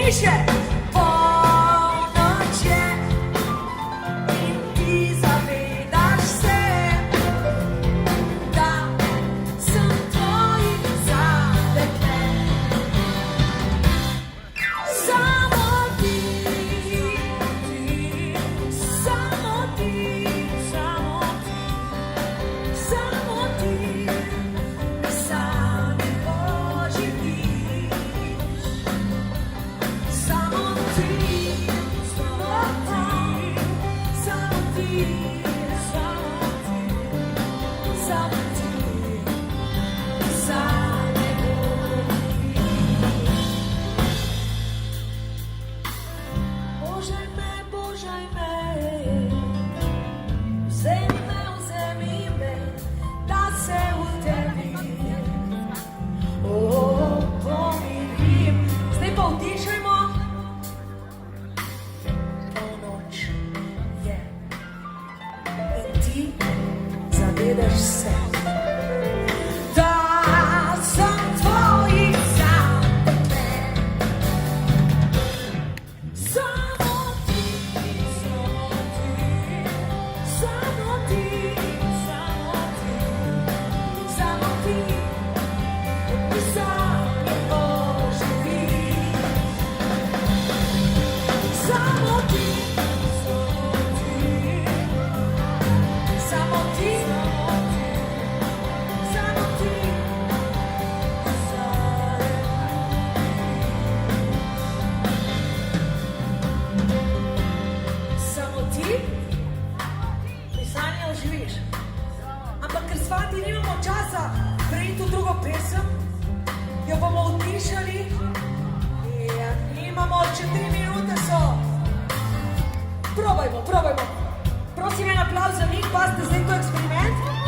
piše polnoč je in ti zavedaš se, da sem tvoj zadekle. Samo ti, samo ti, samo ti, samo ti, mi sami oživiš. Samo ti, samo ti, samo ti, samo ti, samo ti, mi sami oživiš. Božaj me, vzemi me, da se v tebi pomirim. Zdaj pa vdišajmo. Polnoč je in ti zavedaš se, da sem tvojih zadekle. Samo ti, samo ti, samo ti, samo ti, mi sami oživiš. Samo ti, samo ti, samo ti, samo ti, mi sami oživiš. Ampak ker svati nimamo časa prejti v drugo pesem, jo bomo utišali. Ja, nimamo, še 3 minute so. Probajmo. Prosim, en aplavz za njih, pa ste zdaj to eksperiment.